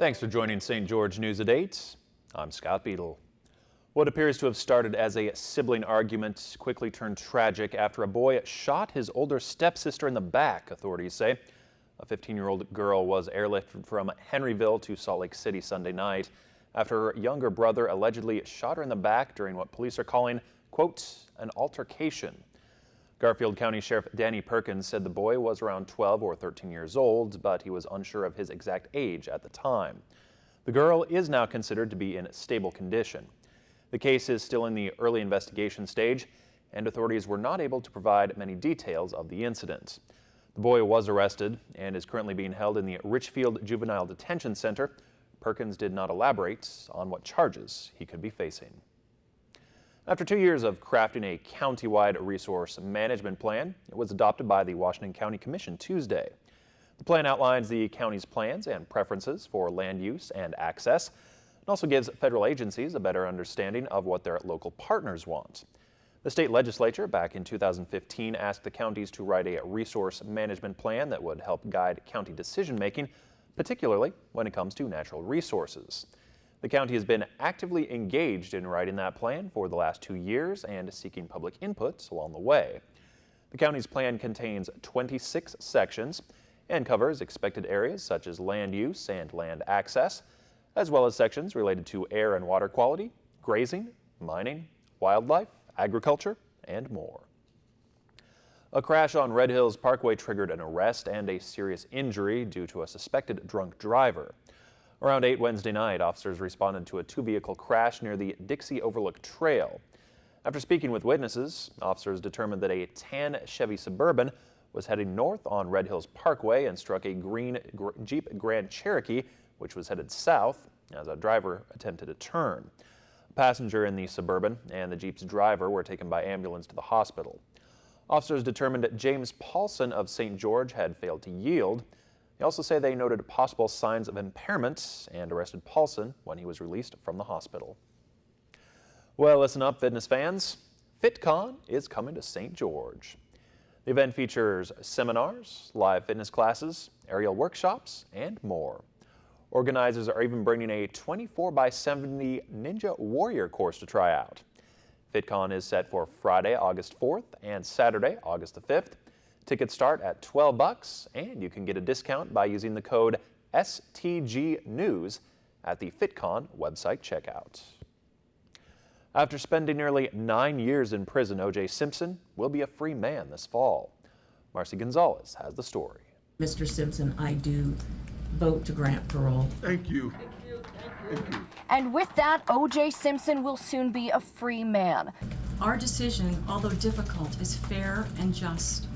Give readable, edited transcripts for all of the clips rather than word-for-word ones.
Thanks for joining St. George News at 8. I'm Scott Beadle. What appears to have started as a sibling argument quickly turned tragic after a boy shot his older stepsister in the back, authorities say. A 15-year-old girl was airlifted from Henryville to Salt Lake City Sunday night after her younger brother allegedly shot her in the back during what police are calling, quote, an altercation. Garfield County Sheriff Danny Perkins said the boy was around 12 or 13 years old, but he was unsure of his exact age at the time. The girl is now considered to be in stable condition. The case is still in the early investigation stage, and authorities were not able to provide many details of the incident. The boy was arrested and is currently being held in the Richfield Juvenile Detention Center. Perkins did not elaborate on what charges he could be facing. After 2 years of crafting a county-wide resource management plan, it was adopted by the Washington County Commission Tuesday. The plan outlines the county's plans and preferences for land use and access. It also gives federal agencies a better understanding of what their local partners want. The state legislature back in 2015 asked the counties to write a resource management plan that would help guide county decision-making, particularly when it comes to natural resources. The county has been actively engaged in writing that plan for the last 2 years and seeking public input along the way. The county's plan contains 26 sections and covers expected areas such as land use and land access, as well as sections related to air and water quality, grazing, mining, wildlife, agriculture, and more. A crash on Red Hills Parkway triggered an arrest and a serious injury due to a suspected drunk driver. Around 8 Wednesday night, officers responded to a two-vehicle crash near the Dixie Overlook Trail. After speaking with witnesses, officers determined that a tan Chevy Suburban was heading north on Red Hills Parkway and struck a green Jeep Grand Cherokee, which was headed south as a driver attempted to turn. A passenger in the Suburban and the Jeep's driver were taken by ambulance to the hospital. Officers determined that James Paulson of St. George had failed to yield. They also say they noted possible signs of impairment and arrested Paulson when he was released from the hospital. Well, listen up, fitness fans. FitCon is coming to St. George. The event features seminars, live fitness classes, aerial workshops, and more. Organizers are even bringing a 24x70 Ninja Warrior course to try out. FitCon is set for Friday, August 4th and Saturday, August the 5th. Tickets start at $12 and you can get a discount by using the code STGNews at the FitCon website checkout. After spending nearly 9 years in prison, O.J. Simpson will be a free man this fall. Marcy Gonzalez has the story. Mr. Simpson, I do vote to grant parole. Thank you. Thank you. And with that, O.J. Simpson will soon be a free man. Our decision, although difficult, is fair and just.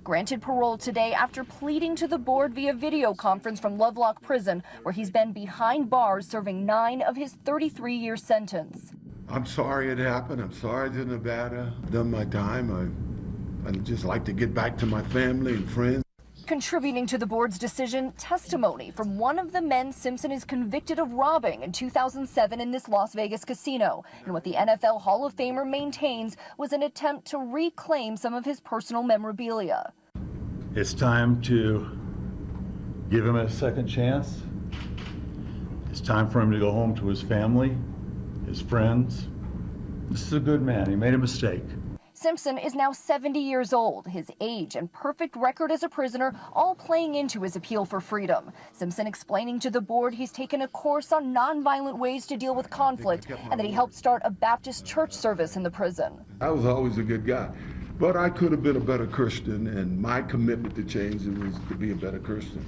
Granted parole today after pleading to the board via video conference from Lovelock Prison, where he's been behind bars serving 9 of his 33-year sentence. I'm sorry it happened. I'm sorry I did Nevada. Done my time. I'd just like to get back to my family and friends. Contributing to the board's decision, testimony from one of the men Simpson is convicted of robbing in 2007 in this Las Vegas casino, and what the NFL Hall of Famer maintains was an attempt to reclaim some of his personal memorabilia. It's time to give him a second chance. It's time for him to go home to his family, his friends. This is a good man. He made a mistake. Simpson is now 70 years old. His age and perfect record as a prisoner all playing into his appeal for freedom. Simpson explaining to the board he's taken a course on nonviolent ways to deal with conflict and that he helped start a Baptist church service in the prison. I was always a good guy, but I could have been a better Christian, and my commitment to change was to be a better Christian.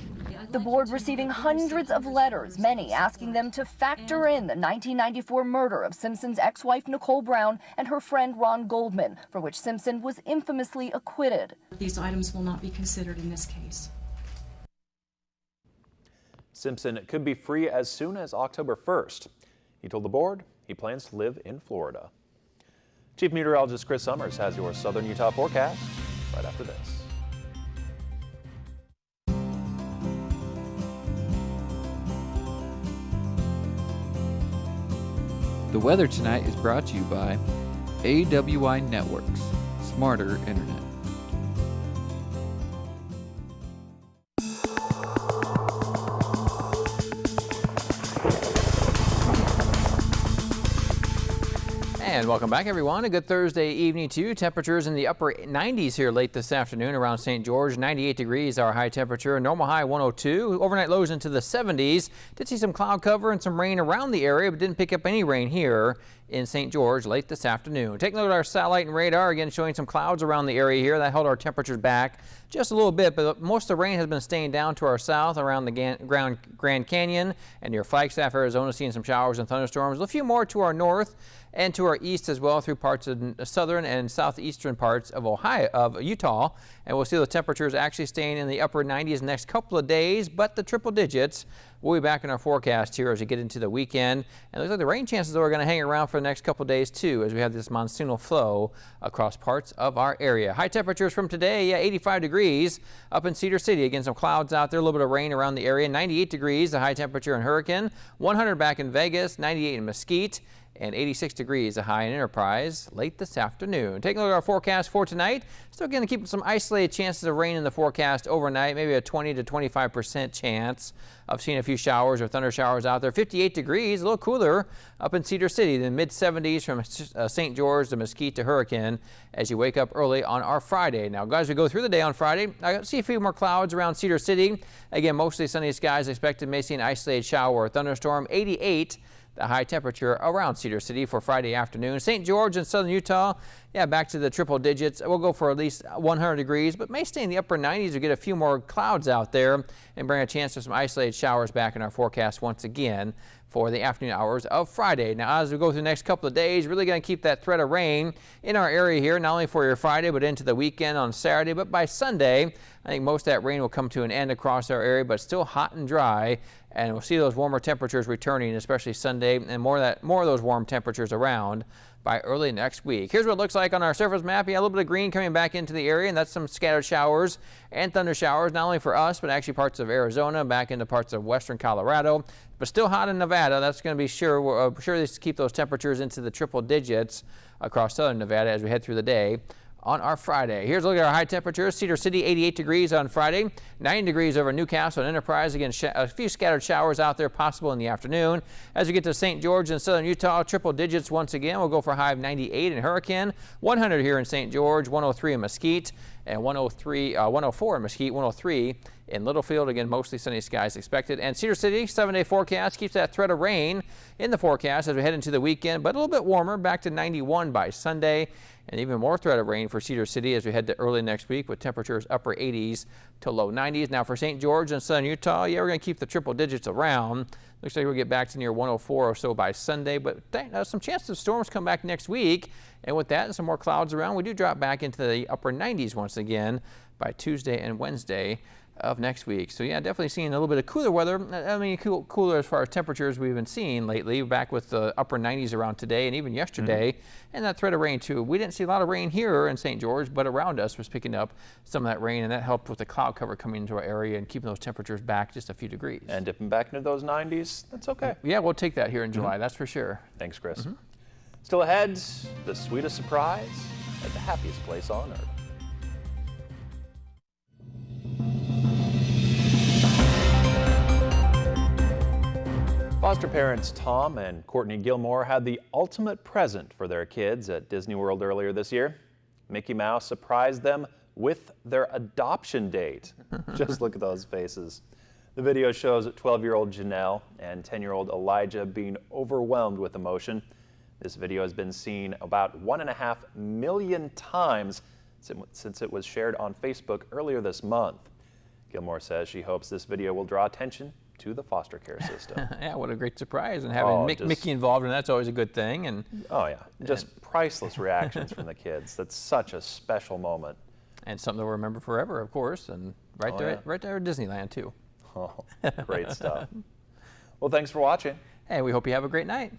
The board receiving hundreds of letters, many asking them to factor in the 1994 murder of Simpson's ex-wife Nicole Brown and her friend Ron Goldman, for which Simpson was infamously acquitted. These items will not be considered in this case. Simpson could be free as soon as October 1st. He told the board he plans to live in Florida. Chief Meteorologist Chris Summers has your Southern Utah forecast right after this. The weather tonight is brought to you by AWI Networks, smarter internet. And welcome back, everyone. A good Thursday evening to you. Temperatures in the upper 90s here late this afternoon around St. George. 98 degrees our high temperature. Normal high 102. Overnight lows into the 70s. Did see some cloud cover and some rain around the area, but didn't pick up any rain here in St. George late this afternoon. Taking a look at our satellite and radar, again showing some clouds around the area here. That held our temperatures back just a little bit, but most of the rain has been staying down to our south around the Grand Canyon and near Flagstaff, Arizona, seeing some showers and thunderstorms. A few more to our north and to our east as well through parts of the southern and southeastern parts of Utah. And we'll see the temperatures actually staying in the upper 90s the next couple of days, but the triple digits. We'll be back in our forecast here as we get into the weekend. And it looks like the rain chances are going to hang around for the next couple of days too, as we have this monsoonal flow across parts of our area. High temperatures from today, 85 degrees up in Cedar City. Again, some clouds out there, a little bit of rain around the area. 98 degrees, the high temperature in Hurricane. 100 back in Vegas, 98 in Mesquite. And 86 degrees a high in Enterprise late this afternoon. Taking a look at our forecast for tonight. Still going to keep some isolated chances of rain in the forecast overnight. Maybe a 20 to 25% chance of seeing a few showers or thunder showers out there. 58 degrees, a little cooler up in Cedar City. The mid 70s from St. George to Mesquite to Hurricane as you wake up early on our Friday. Now, guys, we go through the day on Friday. I see a few more clouds around Cedar City. Again, mostly sunny skies expected. May see an isolated shower or thunderstorm. 88. The high temperature around Cedar City for Friday afternoon. St. George and southern Utah, back to the triple digits. We'll go for at least 100 degrees, but may stay in the upper 90s. We get a few more clouds out there and bring a chance of some isolated showers back in our forecast once again for the afternoon hours of Friday. Now, as we go through the next couple of days, really going to keep that threat of rain in our area here, not only for your Friday, but into the weekend on Saturday. But by Sunday, I think most of that rain will come to an end across our area, but still hot and dry. And we'll see those warmer temperatures returning, especially Sunday, and more of those warm temperatures around by early next week. Here's what it looks like on our surface map. A little bit of green coming back into the area, and that's some scattered showers and thunder showers, not only for us, but actually parts of Arizona, back into parts of western Colorado. But still hot in Nevada. That's going to be sure. We're sure to keep those temperatures into the triple digits across southern Nevada as we head through the day on our Friday. Here's a look at our high temperatures. Cedar City, 88 degrees on Friday, 90 degrees over Newcastle and Enterprise. Again, a few scattered showers out there possible in the afternoon. As we get to St. George and southern Utah, triple digits once again. We'll go for a high of 98 in Hurricane, 100 here in St. George, 103 in Mesquite, and 104 in Mesquite, 103 in Littlefield. Again, mostly sunny skies expected. And Cedar City, 7-day forecast keeps that threat of rain in the forecast as we head into the weekend, but a little bit warmer, back to 91 by Sunday. And even more threat of rain for Cedar City as we head to early next week with temperatures upper 80s to low 90s. Now for St. George and southern Utah, we're going to keep the triple digits around. Looks like we'll get back to near 104 or so by Sunday, but some chances of storms come back next week. And with that and some more clouds around, we do drop back into the upper 90s once again by Tuesday and Wednesday of next week. So definitely seeing a little bit of cooler weather. I mean, cooler as far as temperatures we've been seeing lately, back with the upper 90s around today and even yesterday. And that threat of rain too. We didn't see a lot of rain here in St. George, but around us was picking up some of that rain, and that helped with the cloud cover coming into our area and keeping those temperatures back just a few degrees. And dipping back into those 90s, that's okay. Yeah, we'll take that here in July, that's for sure. Thanks, Chris. Still ahead, the sweetest surprise at the happiest place on earth. Foster parents Tom and Courtney Gilmore had the ultimate present for their kids at Disney World earlier this year. Mickey Mouse surprised them with their adoption date. Just look at those faces. The video shows 12-year-old Janelle and 10-year-old Elijah being overwhelmed with emotion. This video has been seen about 1.5 million times since it was shared on Facebook earlier this month. Gilmore says she hopes this video will draw attention to the foster care system. Yeah, what a great surprise, and having Mickey involved, and that's always a good thing. And just priceless reactions from the kids. That's such a special moment, and something that we'll remember forever, of course, and right there at Disneyland too. Oh, great stuff. Well, thanks for watching. Hey, we hope you have a great night.